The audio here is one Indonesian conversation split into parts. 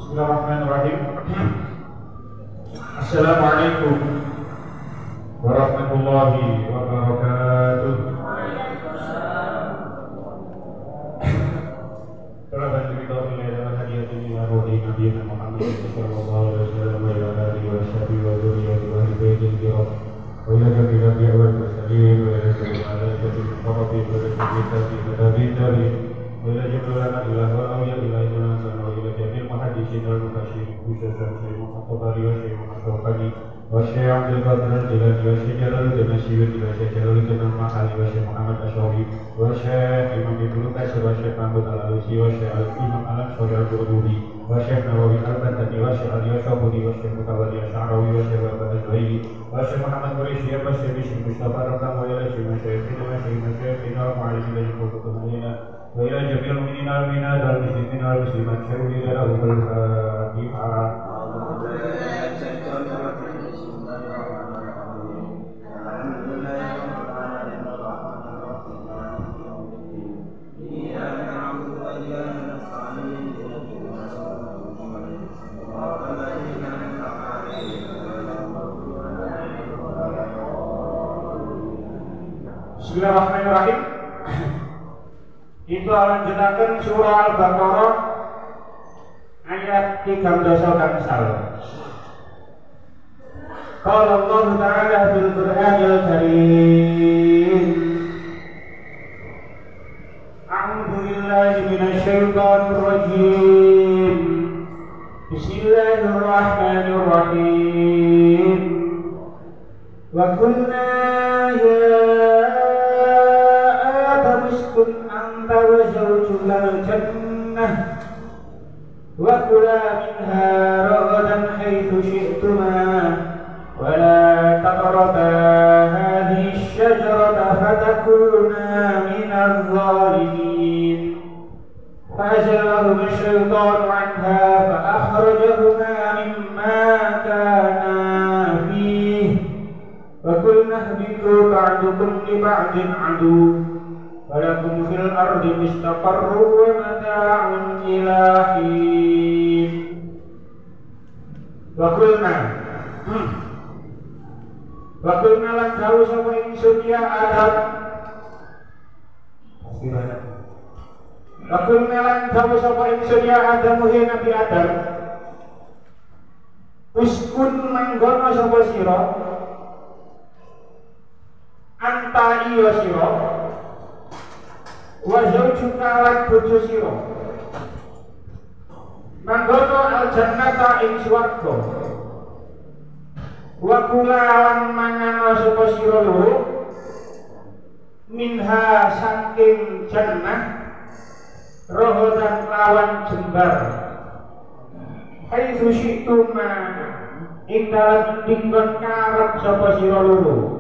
Bismillahirrahmanirrahim. Assalamualaikum warahmatullahi wabarakatuh. Terima Bismillahirrahmanirrahim. Itu lanjutaken surah Al-Baqarah ayat 13 kangsal. Qala Allah Ta'ala fil Qur'anil Karim. A'udzu billahi minasy syaithanir rajim. Bismillahirrahmanirrahim. Wa qulna ya أنت وزوجك الجنة وكلا منها رغدا حيث شئتما ولا تقربا هذه الشجرة فتكونا من الظالمين فأزلهما الشيطان عنها فأخرجهما مما كانا فيه وقلنا اهبطوا بعضكم لبعض عدو walakum fil ardi mustaqarrun wa mata'un ila hin. Wa qulna lan dawu sapa ingsun ya Adam. Wa qulna lan dawu sapa ingsun ya Adam he Nabi Adam. Uskun manggono sapa sira. Anta iya sira. Wa zawjuka lan bojo sira manggono al jannata ing swarga. Wa kula lan mangano sapa sira loro minha saking jannah rohodan lawan jembar haitsu syi'tuma ing dalem dinggon karep sapa sira loro.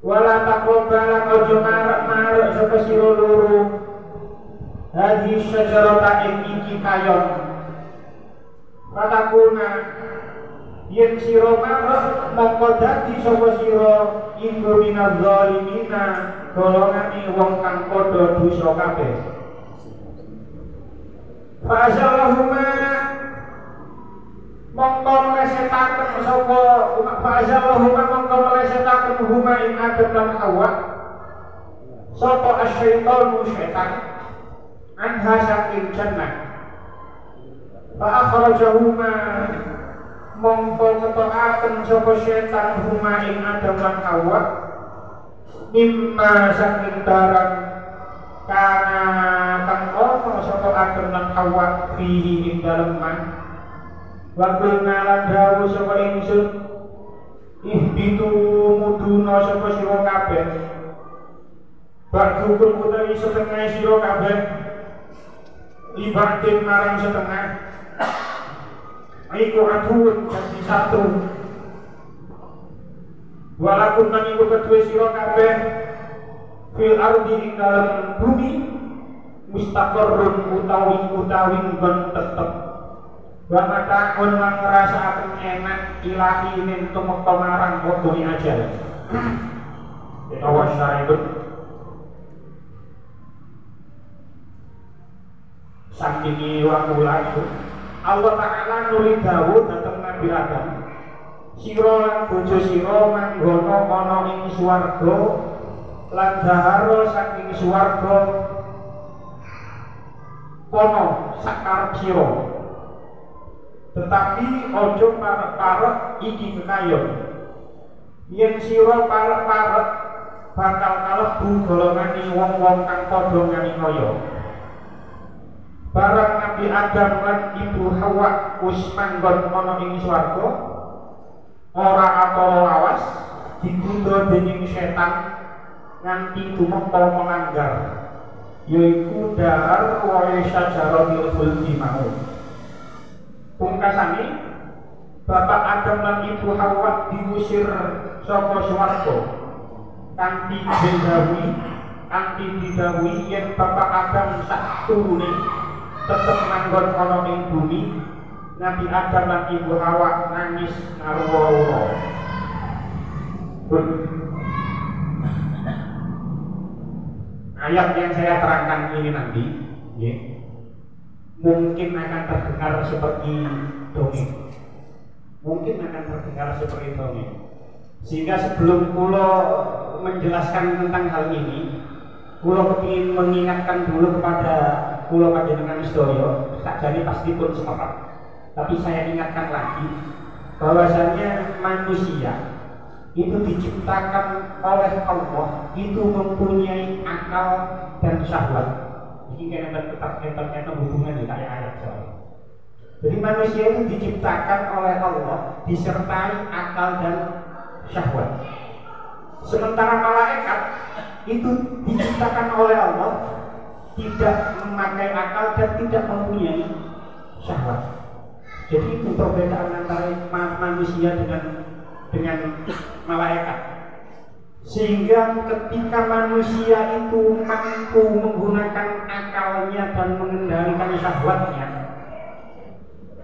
Wala taqrabalan ojo marek sapa sira loro hadhi syajarata ing iki kayon patakuna yen sira marek mongko dadi sapa sira iku minaz zalimina golongane wong kang padha dosa kabeh. Fa'azallahuma mongko mlesetaken sapa fa'azallahuma mongko mlesetaken huma ing Adam lan Hawa sapa asyaitonu syaitan anha saking jannah. Fa'akhrajahuma mongko ngetokaken sapa syaitan huma ing Adam lan Hawa mimma saking barang kana kang ono sapa Adam lan Hawa fihi ing dalem man. Wa qulna lan dawuh sapa ingsun ihbitu muduna sapa sira kabeh ba'dukum utawi setengah sira kabeh libatin marang setengah iku aduun jadi satu walakum lan iku kedue sira kabeh fil ardi ing dalem bumi mustaqarrun utawi nggon tetep wa mata'un lan ngrasakaken enak ilahi ning tumeka marang kodone ajal. Kita wasyaribun saking wakula itu Allah Ta'ala nuli dawuh dhateng Nabi Adam sira lan bojo sira manggono ana ing swarga lan dahar saking swarga kono sakarep sira tetapi ojo parek-parek iki kekayon yen sira parek-parek bakal kalebu golongane wong-wong kang padha nganiaya. Barang Nabi Adam lan Ibu Hawa wis manggon ana ing swarga ora atara lawas digodha dening setan nganti tumeka melanggar yaiku dahar wa syajaratil khuldi mau. Pungkasane Bapak Adam lan Ibu Hawa diusir saka swarga kanthi didhawuhi yen Bapak Adam sak turune tetep manggon ana ing bumi. Nabi Adam lan Ibu Hawa nangis ngaruwa-uwa. Ayat yang saya terangkan ini nanti mungkin akan terdengar seperti dongeng. Sehingga sebelum kula menjelaskan tentang hal ini, kula kepingin mengingatkan dulu kepada kula panjenengan sedaya, sakjane pasti pun sepakat. Tapi saya ingatkan lagi bahwasanya manusia itu diciptakan oleh Allah, itu mempunyai akal dan syahwat. Ini kaitan hubungan dengan ayat soalnya. Jadi manusia itu diciptakan oleh Allah disertai akal dan syahwat. Sementara malaikat itu diciptakan oleh Allah tidak memakai akal dan tidak mempunyai syahwat. Jadi itu perbedaan antara manusia dengan malaikat. Sehingga ketika manusia itu mampu menggunakan akalnya dan mengendalikan syahwatnya,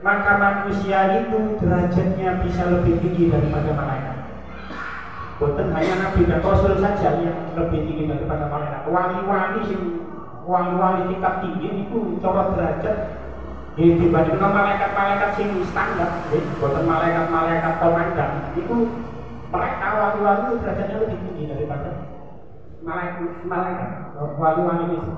maka manusia itu derajatnya bisa lebih tinggi daripada malaikat. Bukan hanya Nabi dan Rasul saja yang lebih tinggi daripada malaikat. Wali-wali tingkat tinggi itu cara derajat dibanding malaikat-malaikat sing standar, bukan malaikat-malaikat komandan itu. Mereka wali-wali itu derajatnya lebih tinggi daripada malaikat wali-wali itu.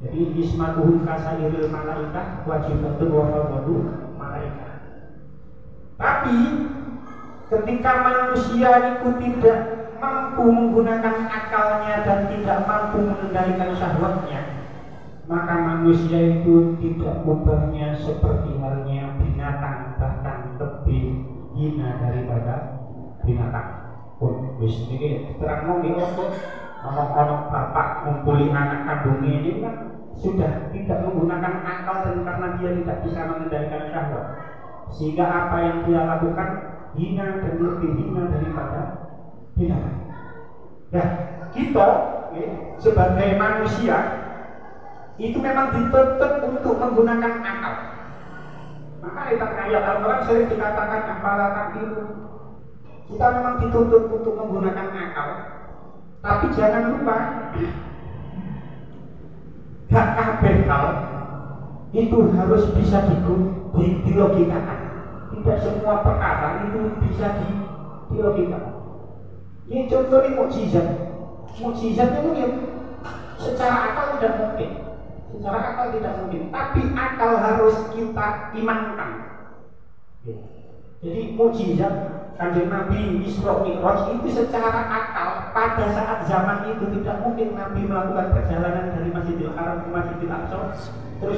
Jadi ismatuhum kasairil malaikat wajibatun wa fadlu malaikat. Tapi ketika manusia itu tidak mampu menggunakan akalnya dan tidak mampu mengendalikan syahwatnya, maka manusia itu tidak mubahnya seperti halnya binatang, bahkan lebih hina daripada binatang. Wis niki terang nggih orang bapak ngumpuli anak kandungnya ini kan sudah tidak menggunakan akal dan karena dia tidak bisa mengendalikan syahwat, sehingga apa yang dia lakukan hina dan lebih hina daripada binatang. Nah, kita sebagai manusia itu memang dituntut untuk menggunakan akal. Maka di ayat Al-Quran sering dikatakan apalah taqilu. Kita memang dituntut untuk menggunakan akal. Tapi jangan lupa, gak kabeh hal itu harus bisa dilogikakan. Tidak semua perkara itu bisa dilogikakan. Ini contohnya mukjizat. Mukjizat itu ya, secara akal tidak mungkin. Secara akal tidak mungkin. Tapi akal harus kita imankan. Jadi mukjizat Kanjeng Nabi Isra Mi'raj itu secara akal pada saat zaman itu tidak mungkin Nabi melakukan perjalanan dari Masjidil Haram ke Masjidil Aqsa terus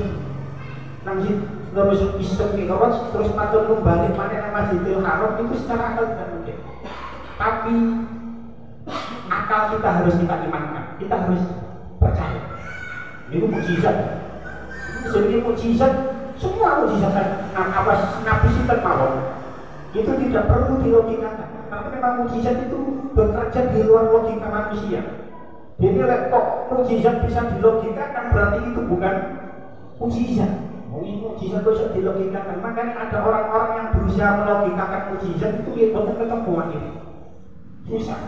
Isra Mi'raj terus matur kembali mana ke Masjidil Haram, itu secara akal tidak mungkin. Tapi akal kita harus kita imankan, kita harus percaya. Itu mukjizat. Itu sebagai mukjizat, semua mukjizat apa Nabi sinten mawon itu tidak perlu dilogikakan, karena memang mukjizat itu bekerja di luar logika manusia. Jadi kok mukjizat bisa dilogikakan berarti itu bukan mukjizat. Ini mukjizat bisa dilogikakan. Makanya ada orang-orang yang berusaha melogikakan mukjizat itu ya betul ketemu ini susah.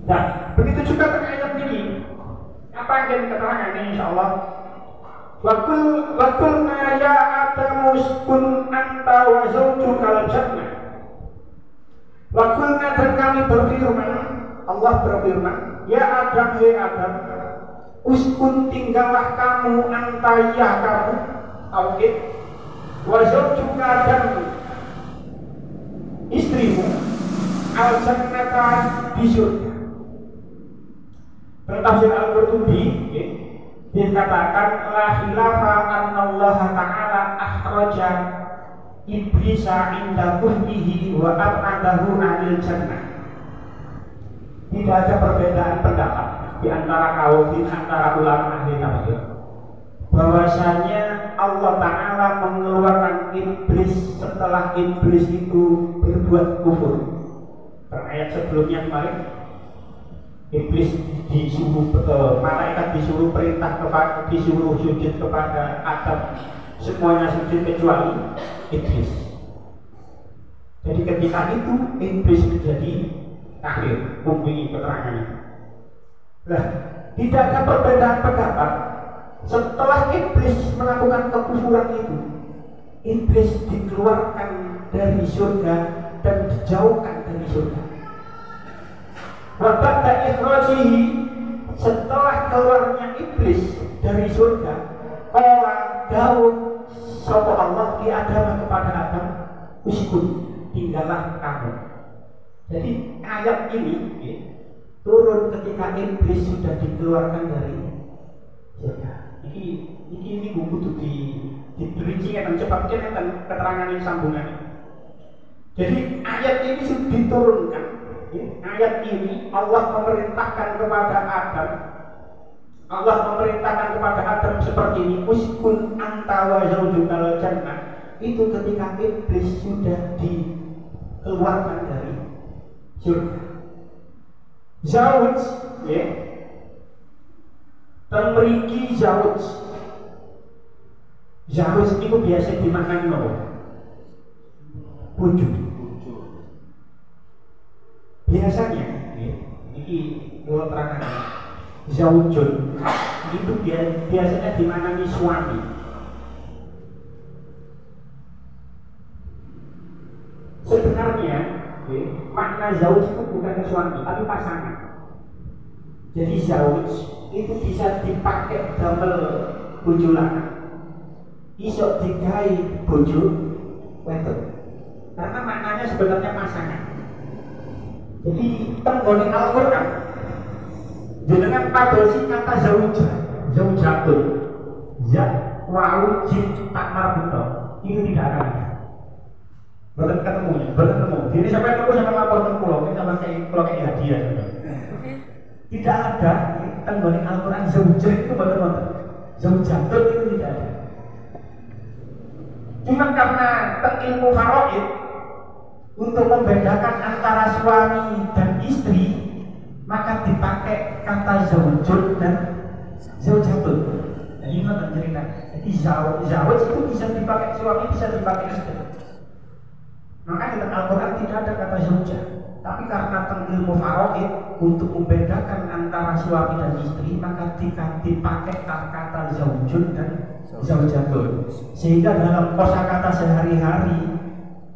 Nah, begitu juga dengan ayat ini. Apa yang keterangan ini insyaallah. Wakulna ya Adamu uskun anta wa zawjukal jannah. Wakulna, dan kami berfirman, Allah berfirman, ya Adam, hei Adam, uskun tinggallah kamu anta ya kamu, awit, wa zawjuka, dan istrimu, al jannata, di surga. Tafsir Al-Qurtubi dikatakan la khilafa annallaha ta'ala akhraja iblisa inda kufrihi wa ab'adahu 'anil jannah. Tidak ada perbedaan pendapat di antara ulama ahli tafsir bahwasanya Allah Ta'ala mengeluarkan iblis setelah iblis itu berbuat kufur. Ayat sebelumnya kemarin iblis disuruh malaikat disuruh disuruh sujud kepada Adam, semuanya sujud kecuali iblis. Jadi ketika itu iblis menjadi kafir, umumi keterangannya. Nah, tidak ada perbedaan pendapat setelah iblis melakukan kekufuran itu, iblis dikeluarkan dari surga dan dijauhkan dari surga. Wabada ikhrajihi, setelah keluarnya iblis dari surga, qala Daud sapa Allah di Adam kepada Adam, uskun, tinggallah kamu. Jadi ayat ini turun ketika iblis sudah dikeluarkan dari surga. Ini kudu diperincikan cepat keterangan yang sambungannya. Jadi ayat ini sudah diturunkan. Ayat ini Allah memerintahkan kepada Adam, Allah memerintahkan kepada Adam seperti ini, uskun anta wa zawjukal jannah. Itu ketika iblis sudah dikeluarkan dari surga. Zawj, ya, temriki zawj. Zawj itu biasa dimaknai apa? Bojo. Biasanya, ini kalau terangkan, zaujun itu biasanya dimaknai suami. Sebenarnya, makna zauj itu bukan suami, tapi pasangan. Jadi zauj itu bisa dipakai damel bojo lanang, iso digawe bojo wedok. Karena maknanya sebenarnya pasangan. Jadi tenggone Al-Quran jenengan padosi kata zaujah, zaujatun wau jin tak marbuto itu tidak akan ada. Belum ketemu, belum ketemu. Jadi sampai ketemu sampai lapor ke pulau, kita sama kayak hadiah. Tidak ada tenggoning Al-Quran zaujah itu betul-betul zaujatun itu tidak ada. Cuma karena ilmu faraid untuk membedakan antara suami dan istri, maka dipakai kata zaujun dan zaujatun. Jadi ini cerita. Jadi zauj itu bisa dipakai suami, bisa dipakai istri. Maka di Al-Quran tidak ada kata zaujah. Tapi karena ilmu faraid untuk membedakan antara suami dan istri, maka dipakai kata zaujun dan zaujatun. Sehingga dalam kosakata sehari-hari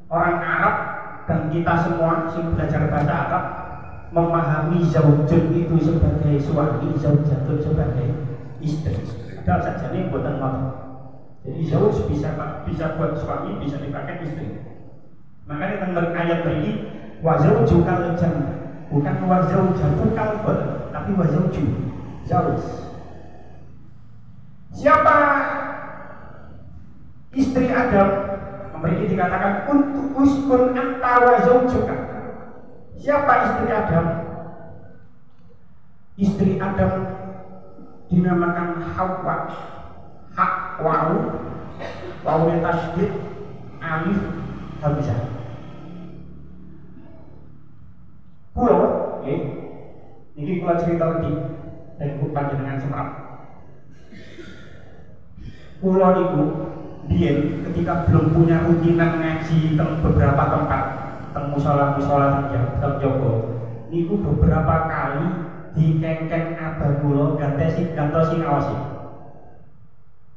orang Arab dan kita semua yang belajar bahasa Arab memahami zaujun itu sebagai suami, zaujatun sebagai istri. Padahal saja ini buatan motor. Jadi zauj bisa buat suami, bisa dipakai istri. Makanya tentang ayat ini wazaujukal jannah, bukan wazaujatukal bar, tapi wazauju, zauj. Siapa istri Adam? Memiliki dikatakan untuk uskun anta wazaujuka. Siapa istri Adam? Istri Adam dinamakan Hawa, hak wau tasdid alif hamzah. Pulau, ini pulau cerita lagi dan bukan dengan Semarang. Pulau itu dia ketika belum punya rutinan ngaji di beberapa tempat, musola Jogo, itu beberapa kali dikengkeng abah pulau gantosi ngawasi.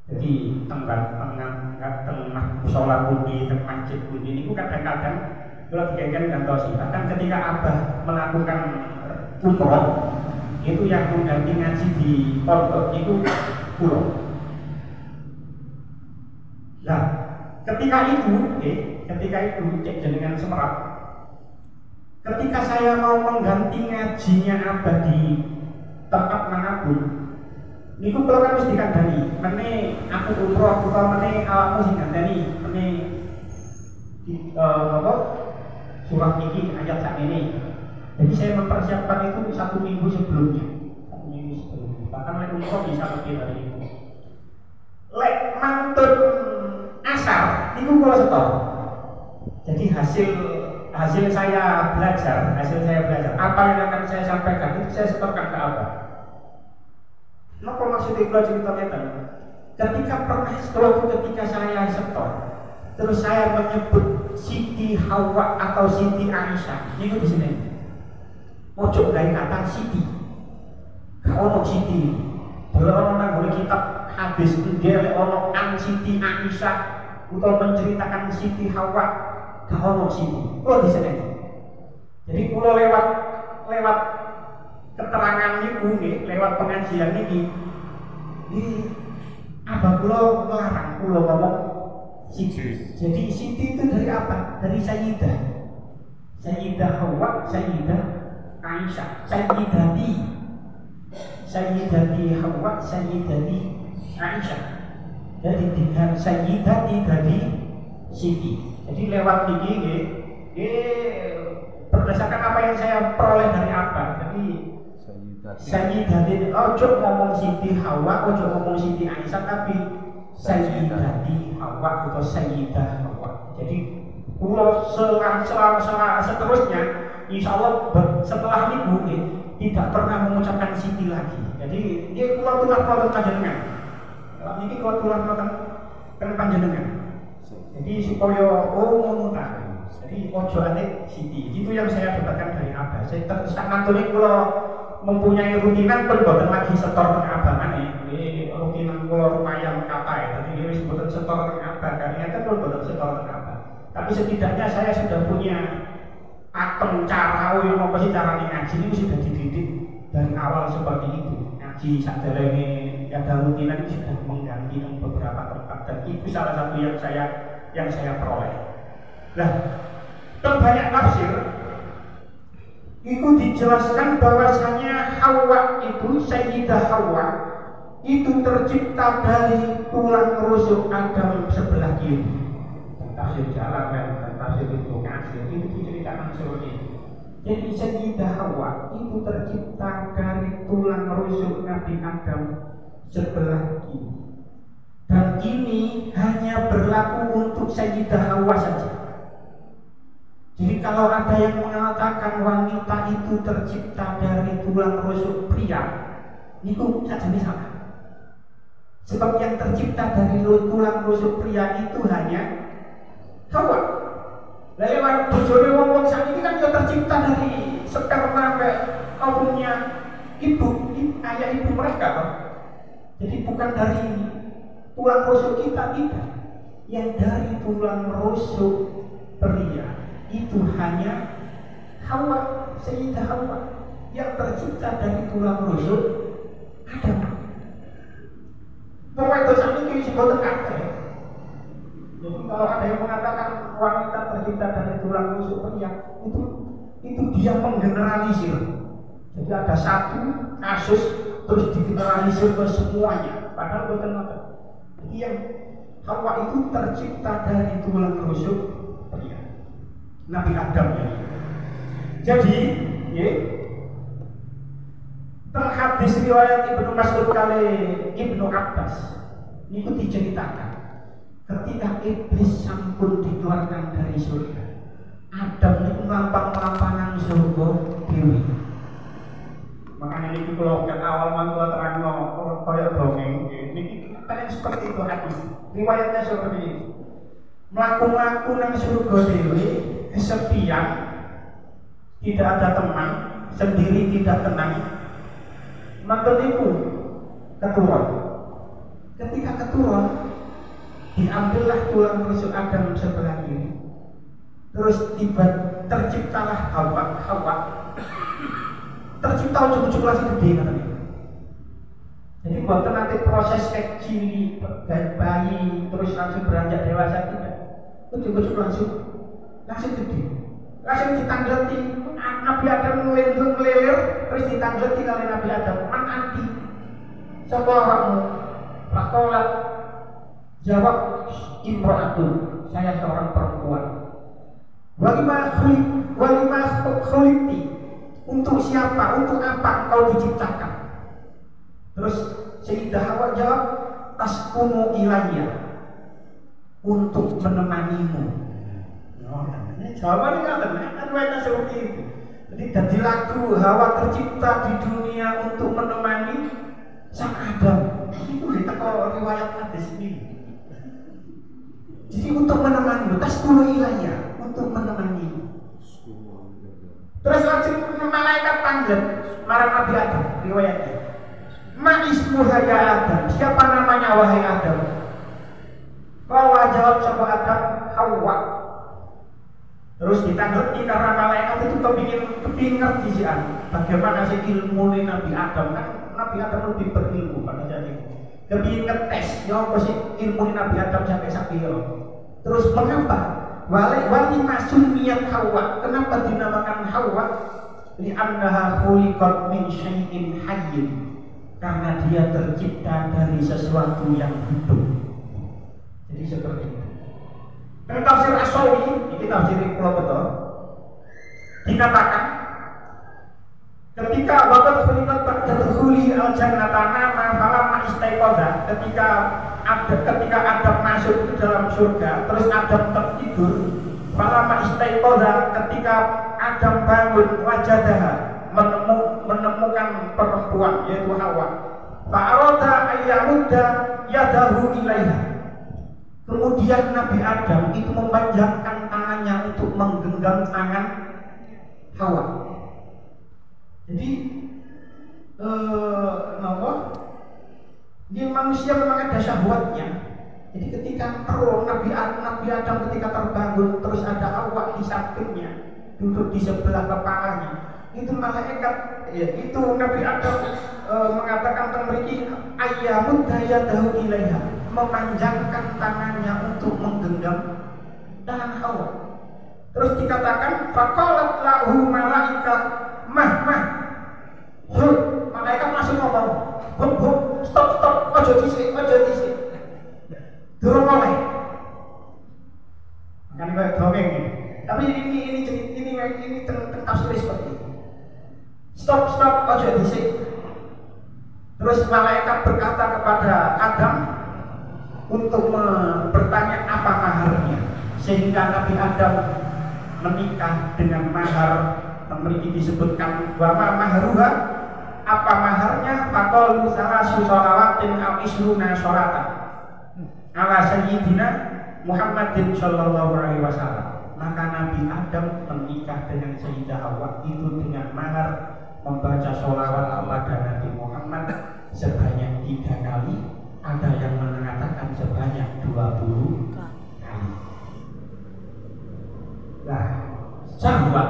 Jadi tengah musola budi, tengah masjid budi, itu kadang-kadang kalau dikengkeng gantosi. Bahkan ketika abah melakukan umroh, itu yang mengganti ngaji di pondok itu pulau. Nah, ketika itu cek jenengan Semerap. Ketika saya mau mengganti ngajinya abah di tempat manapun, niku kalau kan mesti dikandani, mene aku umroh atau mene awakmu sing gandani, mene surah ini ayat sak ini. Jadi saya mempersiapkan itu 1 minggu sebelumnya. Bahkan lek umroh bisa lebih dari itu. Lek mantun asar niku kula setor. Jadi hasil saya belajar, apa yang akan saya sampaikan itu saya setorkan ke Abah. Napa maksudnya kalau cerita ngeten? Ketika saya setor, terus saya menyebut Siti Hawa atau Siti Aisyah, ini di sini. Ojo gawe kata Siti. Gak ono Siti. Kalau ono nang kitab hadis dia ono an Siti Aisyah atau menceritakan Siti Hawa, gak ono Siti. Kalau di sini. Jadi kalau lewat keterangan niku nggih, lewat pengajian niki abah kula ngelarang kula ngomong Siti. Jadi Siti itu dari apa? Dari Sayyidah. Sayyidah Hawa, Sayyidah Aisyah, Sayyidati Hawa, Sayyidati Aisyah. Jadi dengan Sayyidati dari Siti. Jadi lewat niki nggih, berdasarkan apa yang saya peroleh dari apa. Jadi Sayyidati, ojo ngomong Siti Hawa, ojo ngomong Siti Aisyah, tapi Sayyidati Hawa atau Sayyidah Hawa. Jadi pulau seterusnya, insya Allah setelah minggu ini tidak pernah mengucapkan Siti lagi. Jadi dia pulau tular panjenengan. Ini pulau tular panjenengan. Jadi supaya memutar. Jadi ojo ane Siti. Itu yang saya dapatkan dari Abah. Saya sangat tulis pulau mempunyai rutinan perbuatan lagi setor teng abangan ini rutinan kula lumayan kapai. Jadi ini sebutan setor teng abang karena itu perbuatan setor teng abang. Tapi setidaknya saya sudah punya pakem cara yang apa sih cara ngaji ini sudah dididik dari awal seperti itu. Ngaji saderenge ada rutinan itu sudah mengganti beberapa tempat dan itu salah satu yang saya peroleh. Nah, terbanyak tafsir itu dijelaskan bahwasanya Hawa itu Sayyidah Hawa itu tercipta dari tulang rusuk Adam sebelah kiri. Tafsir Jalalain dan tafsir Ibnu Katsir itu diceritakan seperti itu. Jadi Sayyidah Hawa itu tercipta dari tulang rusuk Nabi Adam sebelah kiri. Dan ini hanya berlaku untuk Sayyidah Hawa saja. Jadi kalau ada yang mengatakan wanita itu tercipta dari tulang rusuk pria, itu saja salah. Sebab yang tercipta dari tulang rusuk pria itu hanya Hawa. Lewat bojone wong-wong sakniki kan ya tercipta dari sperma ovumnya ayah ibu mereka, Pak. Jadi bukan dari tulang rusuk kita, tidak. Yang dari tulang rusuk pria itu hanya Hawa, Sayyidah Hawa yang tercipta dari tulang rusuk Adam. Pokoknya itu sakniki sing boten kabeh. Jadi kalau ada yang mengatakan wanita tercipta dari tulang rusuk pria, itu dia menggeneralisir. Jadi ada satu kasus terus digeneralisir ke semuanya, padahal bukan ngoten. Jadi yang Hawa itu tercipta dari tulang rusuk pria, Nabi Adam ya. Jadi, ya, terhadis riwayat Ibnu Mas'ud kali Ibnu Abbas itu diceritakan ketika iblis sampun dikeluarkan dari surga, Adam itu melampang-lampangan surga dewi. Makanya ini kalau ke awal mantul terangno koyok dongeng, ini kan seperti itu hadis. Riwayatnya seperti ini. Melaku-laku nang surga dewi, kesepian, tidak ada teman, sendiri tidak tenang. Mantul itu keturun. Ketika keturun, diambillah tulang rusuk Adam sebelah kiri, terus terciptalah Hawa. Tercipta ujuk-ujuk langsung gede katanya. Jadi bukan nanti proses kecil bayi terus langsung beranjak dewasa, tidak. Ujuk-ujuk langsung gede, langsung ditangleti. Nabi Adam ngelilir terus ditangleti oleh Nabi Adam. Man anti, sapa awakmu? Fakolat, jawab imro'atun, saya seorang perempuan. Walimah khuliti, untuk siapa, untuk apa kau diciptakan? Terus Sayyidah Hawa jawab, taskunu ilayya, untuk menemanimu. Jawabannya kan seperti itu. Jadi dari lagu Hawa tercipta di dunia untuk menemani sang Adam. Itu diteko riwayat hadis ini. Jadi untuk menemani, taskunu ilayya, untuk menemani. Terus langsung malaikat panggil marah Nabi Adam, riwayatnya. Ma ismuha ya Adam, siapa namanya wahai Adam? Kalau jawab sama Adam, Hawa. Terus ditanggapi karena malaikat itu kepingin ngerti sih bagaimana sih ilmu Nabi Adam, kan Nabi Adam lebih berilmu pada saat itu. Kepingin ngetes, ya apa sih ilmu Nabi Adam sampai sakit. Terus mengapa? Wali masumiyat Hawa, kenapa dinamakan Hawa? Li'annaha khuliqat min syai'in hayyin, karena dia tercipta dari sesuatu yang hidup. Jadi seperti itu. Dan tafsir As-Sawi, ini tafsir Ibnu betul, dikatakan ketika waqad khuliqat ba'dakhuli al-jannata nama falamma istaiqadha, ketika Adam masuk ke dalam surga, terus Adam tertidur, falamma istaiqadha, ketika Adam bangun, wajadaha, menemukan perempuan yaitu Hawa, fa'arada ayyamudda yadahu ilaiha. Kemudian Nabi Adam itu memanjangkan tangannya untuk menggenggam tangan Hawa. Jadi dia manusia memang ada syahwatnya. Jadi ketika Nabi Adam ketika terbangun, terus ada Hawa di sampingnya, duduk di sebelah kepalanya. Itu malaikat, ya, itu Nabi Adam mengatakan memiliki ayamud dayadahu ilaiha, memanjangkan tangannya untuk menggenggam tangan Hawa. Terus dikatakan faqalat lahu malaikat malaikat langsung ngomong, hub stop, ojo dhisik. Durung oleh. Kan kayak dongeng ini. Tapi ini tafsir seperti itu. Stop, ojo dhisik. Terus malaikat berkata kepada Adam untuk bertanya apa maharnya, sehingga Nabi Adam menikah dengan mahar memiliki disebutkan bahwa maharuha apa maharnya faqalu salasu shalawatin aw isruna sholatan ala sayyidina Muhammadin sallallahu alaihi wasallam. Maka Nabi Adam menikah dengan Sayyidah Hawa itu dengan mahar membaca sholawat kepada Nabi Muhammad sebanyak 3 kali, ada yang mengatakan sebanyak 20 kali. Nah, syahwat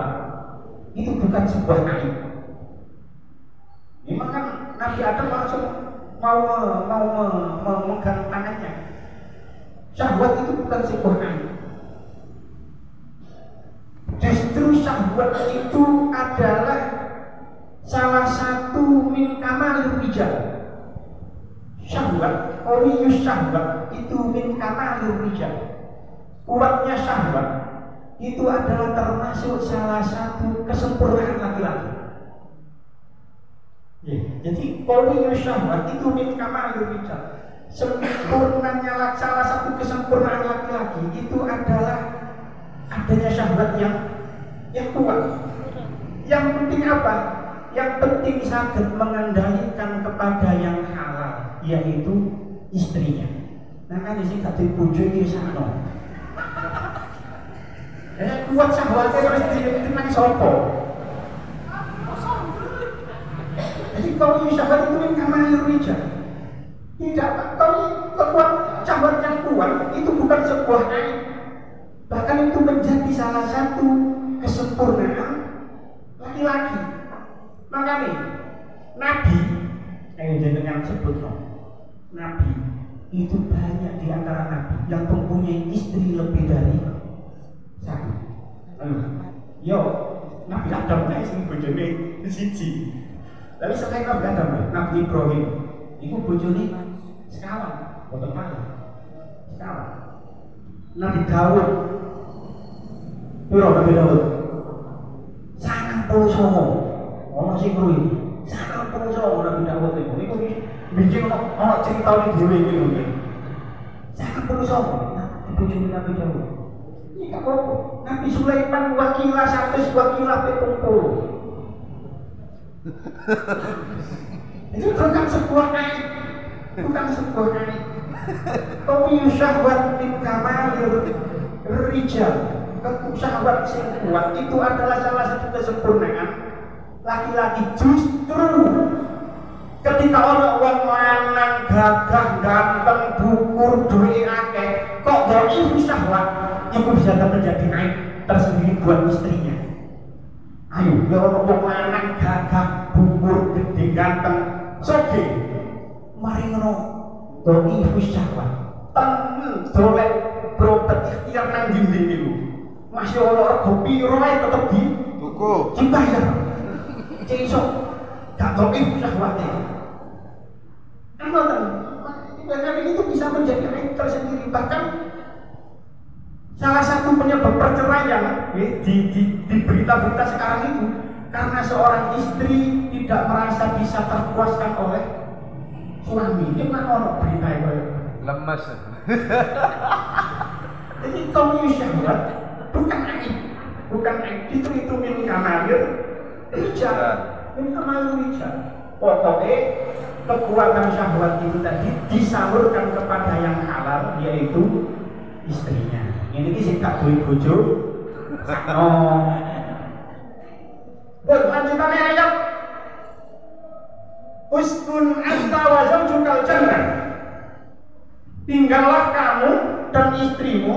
itu bukan sebuah aib. Memang kan Nabi Adam langsung mau memegang tangannya. Syahwat itu bukan sebuah aib. Justru syahwat itu adalah salah satu min kamalil rijal. Syahwat, qawiyus syahwat itu min kamalil rijal. Kuatnya syahwat itu adalah termasuk salah satu kesempurnaan laki-laki. Ya, jadi qawiyus syahwat itu min kamalil rijal. Sempurnanya salah satu kesempurnaan laki-laki itu adalah adanya syahwat yang kuat. Yang penting apa? Yang penting sakit mengendalikan kepada yang halal, yaitu istrinya. Nah kan di sini kata bojo iki sakno. Kuat syahwatnya terus tenang sopo. Jadi kalau syahwat itu kan kamalil rijal. Tidak, kalau kekuat syahwat yang kuat itu bukan sebuah aib. Bahkan itu menjadi salah satu kesempurnaan laki-laki. Makanya Nabi yang jenengan sebut Nabi itu banyak di antara Nabi yang mempunyai istri lebih dari satu. Yo, Nabi Adam nek sing bojone siji. Tapi selain Nabi Adam, Nabi Ibrahim itu bojone sekawan, boten malih. Sekawan. Nabi Daud. Piro Nabi Daud? 99. Ono sing kuwi. 99 Nabi Daud itu. Niku bijing ono critane dhewe iki lho. 99 bojone Nabi Daud. Iki kok Nabi Sulaiman wakilah 100 wakilah 70. Itu bukan sebuah aib. Bukan sebuah aib. Qawiyyu syahwat min kamalil rijal. Syahwat sing kuat itu adalah salah satu kesempurnaan laki-laki. Justru ketika orang lanang gagah ganteng dukur duwe akeh kok dhaif syahwat, itu bisa menjadi aib tersendiri buat istrinya. Ayo, ya orang lanang gagah dukur gede ganteng soge mari ngono dhaif syahwat tengen dolek berobat ikhtiar nang dinding niku. Masya Allah, rego piro ae tetep di tuku dibayar. Iso gak dhaif syahwate. Ngoten. Itu bisa menjadi aib tersendiri. Bahkan salah satu penyebab perceraian di berita-berita sekarang itu karena seorang istri tidak merasa bisa terpuaskan oleh suami. Ini kan orang berita itu lemas. Jadi qawiyyu syahwat bukan aib, itu min kamalil rijal, min kamalil rijal. Pokoknya kekuatan syahwat itu tadi disalurkan kepada yang halal, yaitu istrinya. Ini sing gak duwe bojo sakno. Lanjutannya ayat uskun anta wa zawjukal jannah. Tinggallah kamu dan istrimu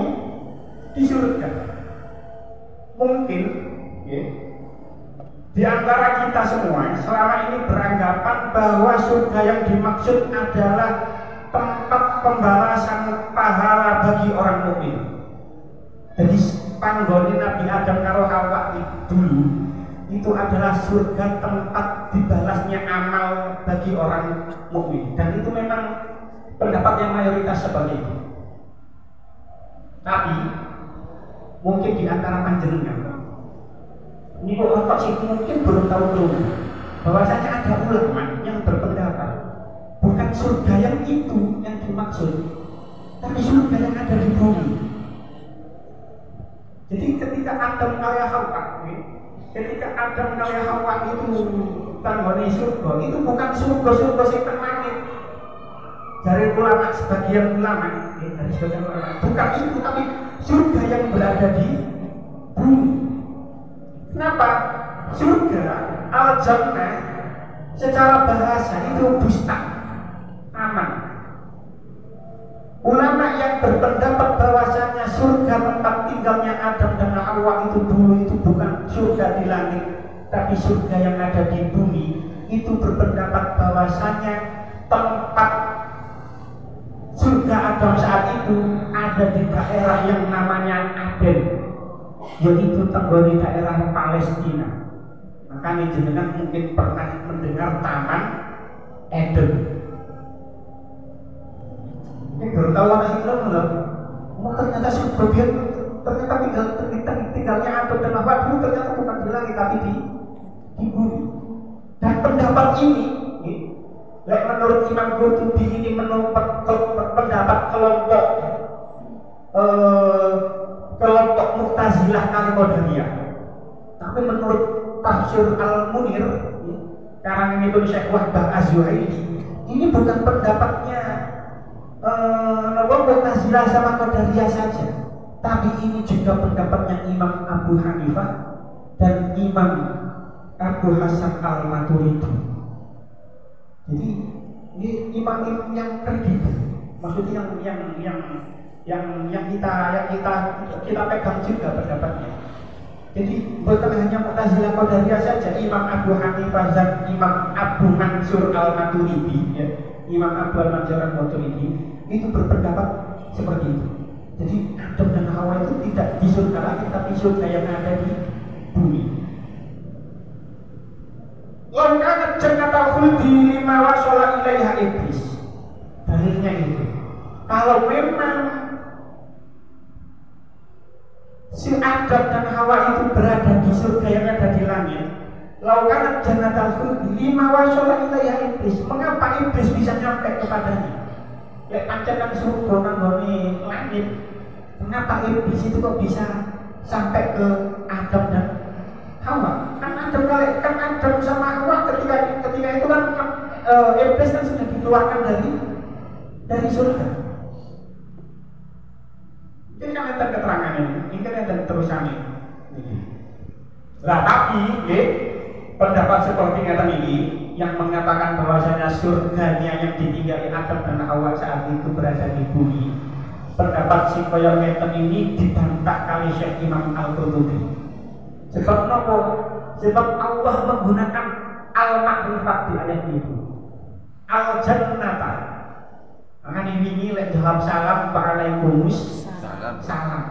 di surga. Mungkin ya, di antara kita semua selama ini beranggapan bahwa surga yang dimaksud adalah tempat pembalasan pahala bagi orang mukmin. Jadi panggone Nabi Adam karo Hawa dulu itu adalah surga tempat dibalasnya amal bagi orang mukmin, dan itu memang pendapat yang mayoritas seperti itu. Tapi mungkin di antara panjenengan ini kok sih mungkin belum tahu dulu bahwasanya ada ulama yang berpendapat bukan surga yang itu yang dimaksud, tapi surga yang ada di bumi. Jadi ketika Adam kalian Hawa, ketika Adam kalian Hawa itu tanggone surga, itu bukan surga yang langit. Dari ulama, sebagian ulama, bukan itu, tapi surga yang berada di bumi. Kenapa? Surga al-jannah secara bahasa itu bustan, aman. Ulama yang berpendapat bahwasanya surga tempat tinggalnya Adam dan Hawa itu dulu itu bukan surga di langit, tapi surga yang ada di bumi, itu berpendapat bahwasanya tempat surga Adam saat itu ada di daerah yang namanya Aden, yaitu tenggori daerah Palestina. Makanya jenengan mungkin pernah mendengar Taman Eden. Ini baru tahu anak Islam loh. Oh, ternyata surga biar ternyata tinggalnya Adam dan Hawa dulu ternyata bukan di langit tapi di bumi. Dan pendapat ini menurut Imam Qurtubi ini menurut pendapat kelompok Mu'tazilah kali Qadariyah. Tapi menurut Tafsir Al-Munir karangan itu Syekh Wahbah Az-Zuhaili, ini bukan pendapatnya Mu'tazilah sama Qadariyah saja, tapi ini juga pendapatnya Imam Abu Hanifah dan Imam Abu Hasan Al-Maturidi. Jadi ini imam yang kredibel, maksudnya yang kita pegang juga pendapatnya. Jadi bukan hanya Mu'tazilah Qadariyah saja, Imam Abu Hanifah dan Imam Abu Mansur Al-Maturidi, ya, Imam Abu Mansur Al-Maturidi itu berpendapat seperti itu. Jadi Adam dan Hawa itu tidak di surga lagi, tapi surga yang ada di bumi. Longkanat jannatul khuldi lima wasala ilaiha iblis. Dalilnya itu, kalau memang si Adam dan Hawa itu berada di surga yang ada di langit, longkanat jannatul khuldi lima wasala ilaiha iblis. Mengapa iblis bisa nyampe kepadanya? Lek pancen nang surga nanggone langit, kenapa iblis itu kok bisa sampai ke Adam dan Hawa? Kan Adam sama Hawa ketika itu kan iblis kan sudah dikeluarkan dari surga. Ini kan ada keterangan ini kan ada terusan ini. Lah tapi, pendapat seperti ini yang mengatakan bahwasanya surganya yang ditinggali Adam dan Hawa saat itu berada di bumi, pendapat si koyo ngeten ini dibantah kali Syekh Imam Al-Qurtubi. Sebab nopo? Sebab Allah menggunakan al-makrifat di ayat itu, al-jannata. Makanya ini lek jawab salam waalaikumsalam. Salam.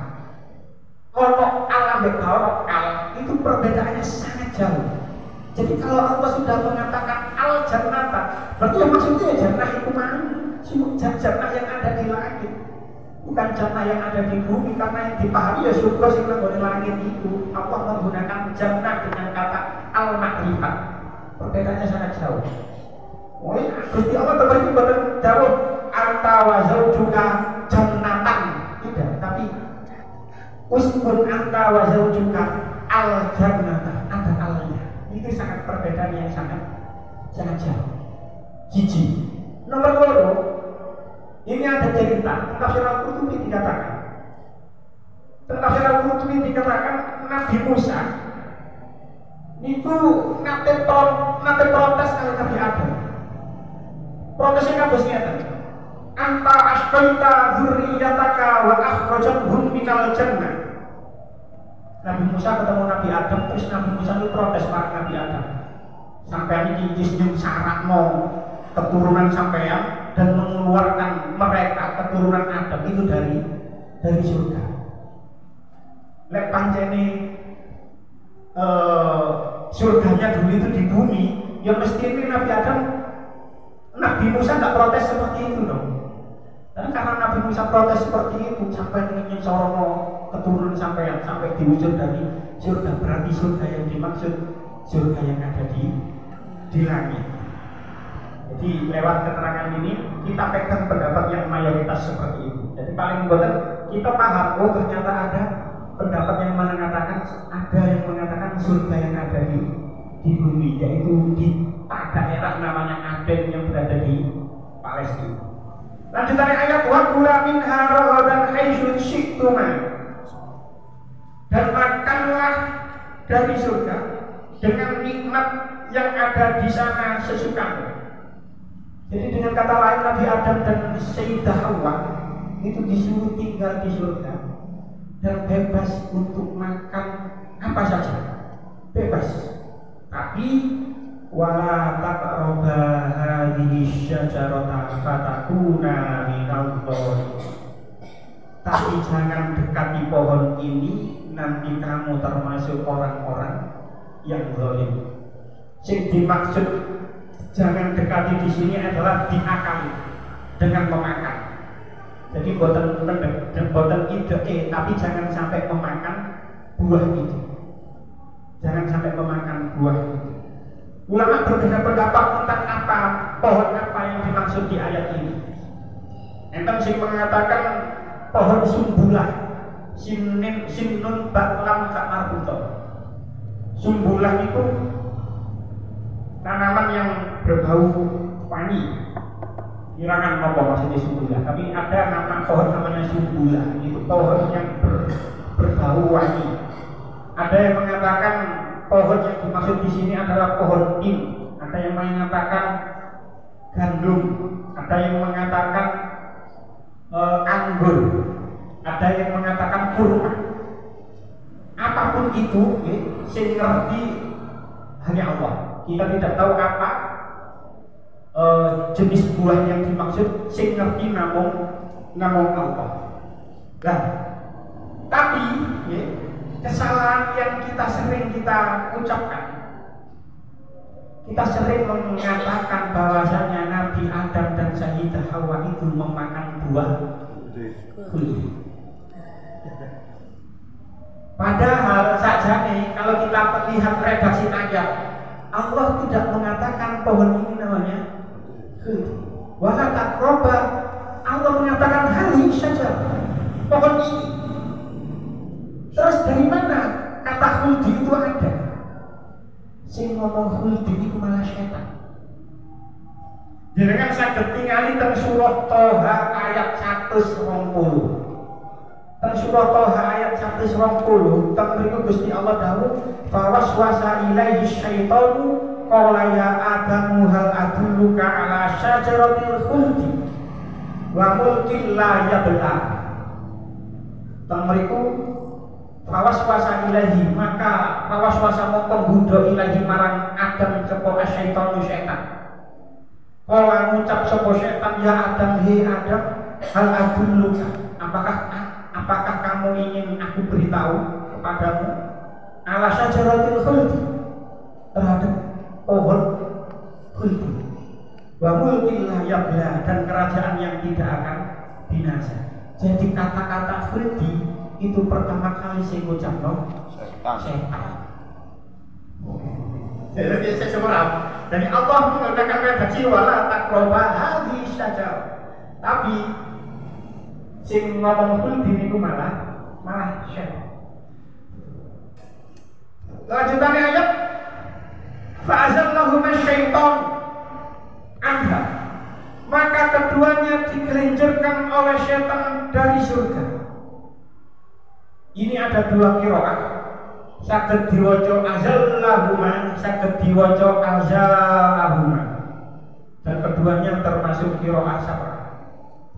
Kalau alam kalau al itu perbedaannya sangat jauh. Jadi kalau Allah sudah mengatakan al-jannata, berarti yang maksudnya ya jannah itu mana? Jannah yang ada di langit, bukan jannah yang ada di bumi, karena yang dipahami ya surga sing nang langit itu. Allah menggunakan jannah dengan kata al-makrifat. Perbedaannya sangat jauh. Oh ya, Gusti Allah terbagi boten jauh anta wa zaujuka jannatan. Tidak, tapi uskun anta wa zaujuka al-jannata, ada alnya. Itu sangat perbedaan yang sangat jauh. Jiji. Nomor 2, ini ada cerita Tafsir Al-Qurtubi dikatakan. Tafsir Al-Qurtubi dikatakan Nabi Musa itu nate protes kali Nabi Adam. Protesnya kados ngeten. Anta asqaita dzurriyyataka wa akhrajahum minal jannah. Nabi Musa ketemu Nabi Adam, terus Nabi Musa itu protes Pak Nabi Adam. Sampai ini nyung syaratno keturunan sampean dan mengeluarkan mereka keturunan Adam itu dari surga. Lek pancene surganya dulu itu di bumi, ya mesti ini Nabi Musa nggak protes seperti itu dong. Dan karena Nabi Musa protes seperti itu sampai ingin sorono keturunan sampai diwujud dari surga, berarti surga yang dimaksud surga yang ada di langit. Jadi lewat keterangan ini kita pegang pendapat yang mayoritas seperti itu. Jadi paling betul kita paham, oh ternyata ada pendapat yang mengatakan surga yang ada di bumi, yaitu di daerah namanya Aden yang berada di Palestina. Lanjutannya ayat wa kula minha ragadan haitsu syi'tuma. Dan makanlah dari surga dengan nikmat yang ada di sana sesukamu. Jadi dengan kata lain Nabi Adam dan Sayyidah Hawa itu disuruh tinggal di surga dan bebas untuk makan apa saja, bebas. Tapi wala taqrabu hadhihi syajarata fatakuna minal zalimin. Tapi jangan dekati pohon ini, nanti kamu termasuk orang-orang yang zalim. Yang dimaksud jangan dekati di sini adalah diakali dengan memakan. Jadi boten ide, tapi jangan sampai memakan buah itu. Jangan sampai memakan buah itu. Ulama berbeda pendapat tentang apa pohon apa yang dimaksud di ayat ini. Enten sing mengatakan pohon sumbulah, sinun baklam kak marbuto. Sumbulah itu tanaman yang berbau wangi. Kirakan apa maksudnya sumbulah? Tapi ada nama pohon namanya sumbulah. Itu pohon yang berbau wangi. Ada yang mengatakan pohon yang dimaksud di sini adalah pohon tin. Ada yang mengatakan gandum. Ada yang mengatakan anggur. Ada yang mengatakan kurma. Apapun itu, sing ngerti hanya Allah. Kita tidak tahu apa jenis buah yang dimaksud, sing ngerti namung Allah. Nah, tapi kesalahan yang sering kita ucapkan, kita sering mengatakan bahwasanya Nabi Adam dan Sayyidah Hawa itu memakan buah kulit. Padahal saja nih, kalau kita lihat redaksi ayat, Allah tidak mengatakan pohon ini namanya kulit. Wala taqrabu, Allah mengatakan hadhihi saja, pohon ini. Terus dari mana kata khuldi itu ada? Sing ngomong khuldi itu malah setan. Jenengan saged tingali teng surah Toha ayat 120. Teng surah Toha ayat 120, teng mriku Gusti Allah dawuh, "Fa waswasa ilaihi syaitanu qala ya adamu hal adulluka ala syajaratil khuldi wa mulkin la yabla." Teng mriku Fawaswasa ilahi, maka fawaswasa mongko nggodha ilahi marang Adam sapa asyaitanu setan. Kala ngucap sapa setan, ya Adam, he Adam, hal adulluka, apakah kamu ingin aku beritahu kepadamu ala syajaratil khuldi, terhadap pohon khuldi, wa mulkin la yabla, dan kerajaan yang tidak akan binasa. Jadi kata-kata khuldi itu pertama kali saya ucapkan setan. Jadi saya semerap. Jadi Allah menggunakan redaksi wala taqrabu hadhihi syajar. Tapi sing ngomong khuldi niku malah setan. Lanjutannya ayat fa'azallahuma syaitan anha, maka keduanya digelincirkan oleh setan dari surga. Ini ada dua qiraat, saged diwaca azallahuma, saged diwaca azallahuma, dan keduanya termasuk qiraat sab'ah.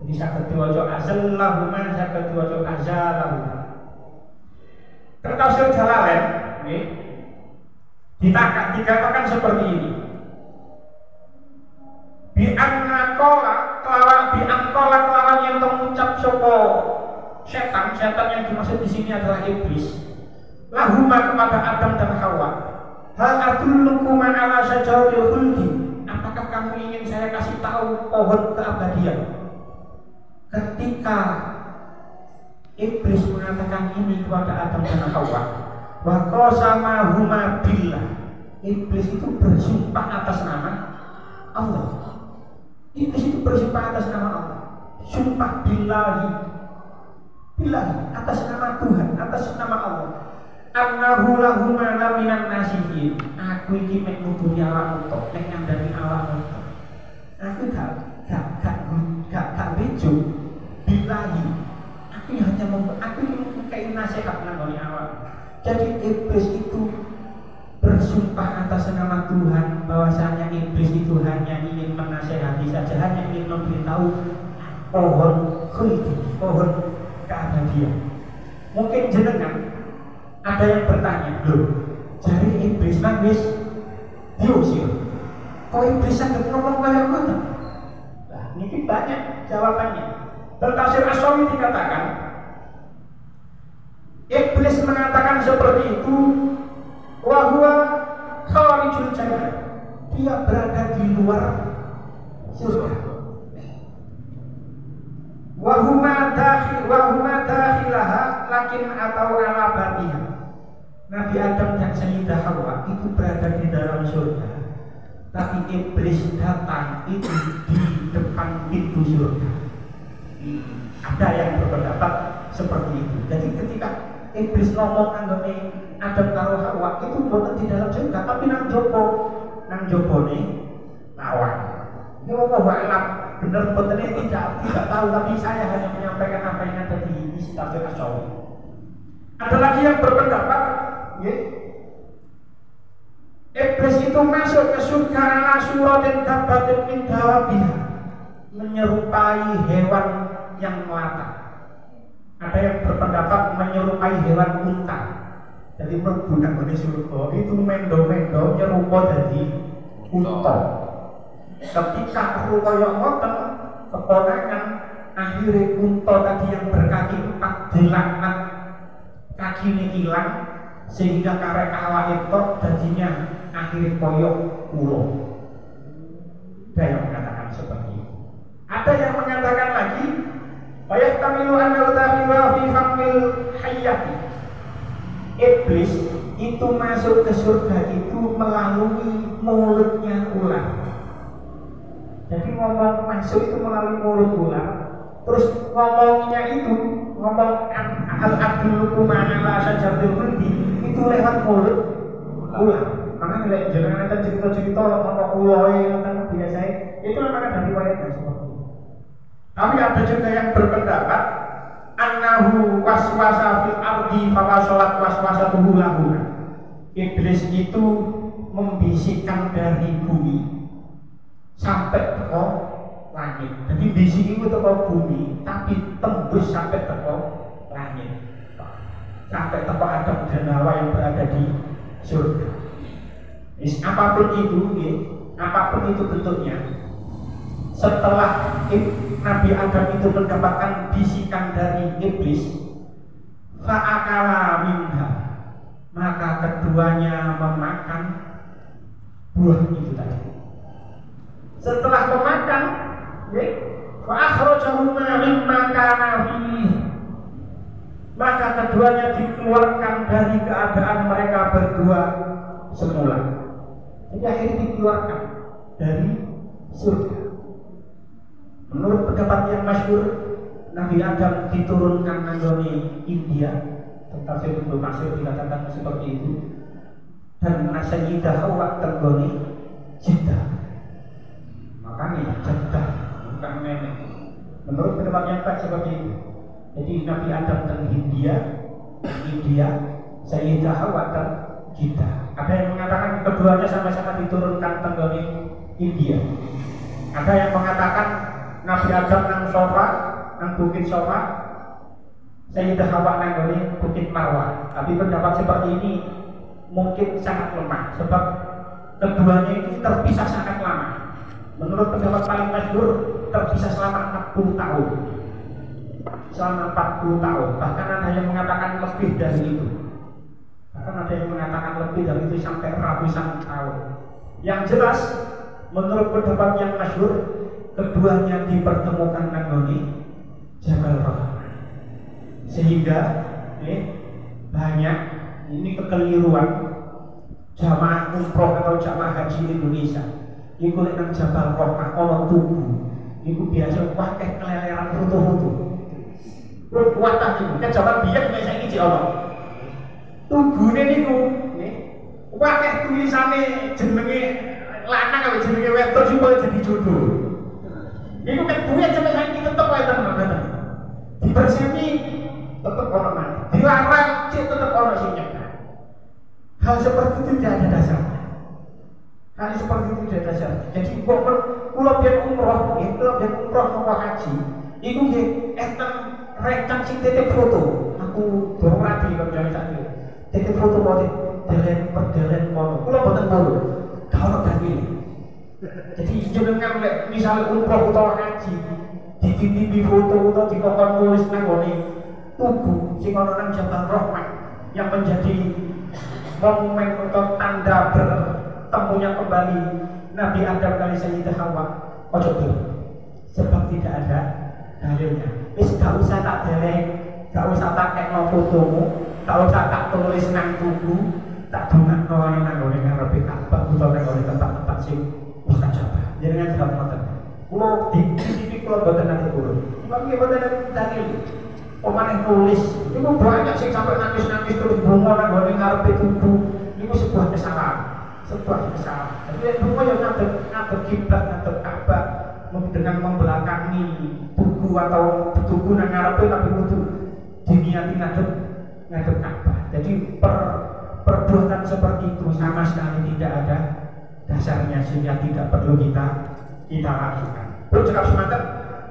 Jadi saged diwaca azallahuma, saged diwaca azallahuma. Tafsir Jalalain dikatakan seperti ini. Bi anna qala kelawan yang mengucap sapa setan yang dimaksud di sini adalah iblis. Lahuma kepada Adam dan Hawa. Hal adullukum ala syajaratil khuldi. Apakah kamu ingin saya kasih tahu pohon keabadian? Ketika Iblis mengatakan ini kepada Adam dan Hawa, wa qasamahuma billah. Iblis itu bersumpah atas nama Allah. Iblis itu bersumpah atas nama Allah. Sumpah billahi, billahi atas nama Tuhan, atas nama Allah. Annahu lahuma minan nasihin. Aku iki mek nuduhi awakmu tok, mek ngandani awakmu tok. Aku gak bejo. Billahi. Aku hanya mengkai nasihat nang awak. Jadi iblis itu bersumpah atas nama Tuhan bahwasanya iblis itu hanya ingin menasehati saja, hanya ingin memberitahu pohon khuldi, pohon keabadian. Mungkin jenengan ada yang bertanya, loh, jari iblis nangis diusir, kok iblis sakit ngomong kayak gitu? Nah, ini banyak jawabannya. Tafsir As-Sawi dikatakan, iblis mengatakan seperti itu, wa huwa kharijul jannah, dia berada di luar surga. Wa huma dakhilaha lakin atau ala babiha. Nabi Adam dan Sayyidah Hawa itu berada di dalam surga, tapi iblis datang itu di depan pintu surga. Ada yang berpendapat seperti itu. Jadi ketika iblis ngomong anggone Adam karo Hawa itu bukan di dalam surga, tapi nang jopo nih lawan. Ini ngomong alam benar betulnya tidak tahu, tapi saya hanya menyampaikan apa yang ada di isi tafsir As-Sawi. Ada lagi yang berpendapat, ya, iblis itu masuk ke surga ala suratin dabbatin min dawabiha, menyerupai hewan yang melata. Ada yang berpendapat menyerupai hewan unta. Jadi menggunakan di surga itu mendo-mendo nyerupa jadi unta. Ketika koyok ngoten keponakan akhirnya unta tadi yang berkaki 4 dilaknat kaki ini hilang sehingga karek awak itu jadinya akhirnya koyok ulo. Ada yang mengatakan seperti itu. Ada yang mengatakan lagi bayat tamilu anal tahiwa fi famil hayati. Iblis itu masuk ke surga itu melalui mulutnya ular. Jadi ngomong masuk itu melalui mulut ular. Terus ngomongnya itu ngomong al-abdul kumana syajaratil khuldi itu lewat mulut ular. Makanya lek jenengan ada cerita-cerita ngomong uloe tentang biasa itu memang ada riwayatnya seperti itu. Tapi ada juga yang berpendapat annahu waswasa fil ardi fawasolat waswasatuhu lahu. Iblis itu membisikkan dari bumi sampai ke langit. Jadi bisik itu ke bumi, tapi tembus sampai ke langit, sampai ke Adam dan Hawa yang berada di surga. Apapun itu, ya, apapun itu bentuknya. Setelah Nabi Adam itu mendapatkan bisikan dari iblis, fa'akala minha, maka keduanya memakan buah itu tadi. Setelah memakan, fa'akhrajahuma mimma kana fihi, maka keduanya dikeluarkan dari keadaan mereka berdua semula. Jadi akhirnya dikeluarkan dari surga. Menurut pendapat yang masyhur, Nabi Adam diturunkan nanggone India, tafsir Ibnu Katsir dikatakan seperti itu, dan Sayyidah Hawa tenggone Jeddah. Makanya Jeddah bukan Menek. Menurut pendapat yang kuat seperti itu. Jadi Nabi Adam dan India, Sayyidah Hawa dan Jeddah. Ada yang mengatakan keduanya sama-sama diturunkan tenggone India. Ada yang mengatakan Nabi Adam nang sofa, nang bukit sofa, Sayyidah Hawa nang bukit Marwah. Tapi pendapat seperti ini mungkin sangat lemah, sebab keduanya itu terpisah sangat lama. Menurut pendapat paling masyhur terpisah selama 40 tahun. Selama 40 tahun. Bahkan ada yang mengatakan lebih dari itu. Bahkan ada ada yang mengatakan lebih dari itu sampai ratusan tahun. Yang jelas, menurut pendapat yang masyhur, keduanya dipertemukan nangoni Jabal Rahmah. Sehingga banyak ini kekeliruan jamaah umroh atau jamaah haji Indonesia. Iku nek nang Jabal Rahmah ana tugu. Iku biasa pakai keleleran foto-foto. Kuatah niku, kejaman biyen nek saiki cek ana. Tugune niku, pakai tulisane jenenge lanang karo jenenge wedok supaya jadi jodoh. Iku kan duwe sampe saiki tetep wae tenan. Dibersihni tetep ana maneh. Dilarang cek tetep ana sing nyegah. Hal seperti itu tidak ada dasarnya. Hal seperti itu tidak ada dasarnya. Jadi kula biyen umroh, kula biyen umroh napa haji, iku nggih enten rekan sing titip foto. Aku durung rapi kok jane sak iki. Titip foto kok delen kono. Kula boten polo. Kalau dalil. Jadi jenengan lek misale umroh utawa haji, dititipi foto utawa dikokon tulis nang ngene tugu sing ana nang Jabal Rahmah yang menjadi monumen atau tanda bertemunya kembali Nabi Adam kali Sayyidah Hawa. Ojo dulu, sebab tidak ada dalilnya. Wis gak usah tak delek, gak usah tak kekno fotomu, gak usah tak tulis nang tugu, tak dongakno wae nang ngene ngarepe Ka'bah utawa nang ngene tempat-tempat sing mustajabah. Jenengan jelas ngoten. Kulo di TV kulo boten nate kulo. Iki boten dalil. Omane nulis, itu banyak sing sampai nangis-nangis terus bunga nang ngene ngarepe tugu. Itu sebuah kesalahan, sebuah kesalahan. Jadi bunga yang ngadep kiblat, ngadep Ka'bah dengan membelakangi tugu atau tugu nang ngarepe tapi kudu diniati ngadep Ka'bah. Jadi perbuatan seperti itu sama sekali tidak ada dasarnya sehingga tidak perlu kita lakukan. Perlu cakap semangat,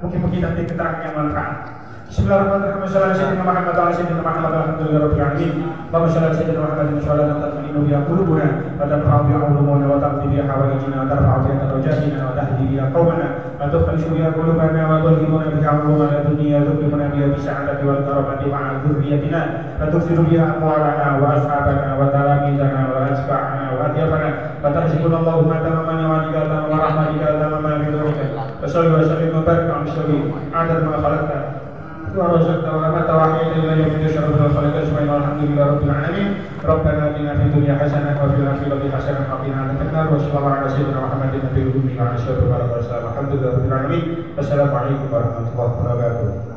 mungkin nanti keterangan yang manfaat. Bismillahirrahmanirrahim. Sayyidina Muhammad wa sayyidina Muhammad alhamdulillahirabbil alamin. Wa sallallahu sayyidina Muhammad sallallahu alaihi wa sallam qulubuna wa tarfa'u bi ulumuna wa taqdi bi hawaijina wa tarfa'u bi darajaatina wa tahdi bi qaumana wa tukhrishu bi qulubana wa tulhimuna bi ulumana dunya tukrimuna bi sa'adati wal karamati ma'a dzurriyyatina wa tuksiru bi amwalana wa ashabana wa talamizana wa asba'ana wa adyafana wa tarzuquna Allahumma tamamana wa nikata wa rahmatika tamamana bi dhurrika wa sallallahu wa sallim wa barik ala sayyidina adad ma khalaqta ورزقنا وما توحيد إلا يوم يشرف الخلق أجمعين والحمد لله رب العالمين ربنا آتنا في الدنيا حسنة وفي الآخرة حسنة وقنا عذاب النار وصلى الله على سيدنا محمد النبي الأمي وعلى آله وصحبه وسلم الحمد لله رب العالمين السلام عليكم ورحمة الله وبركاته.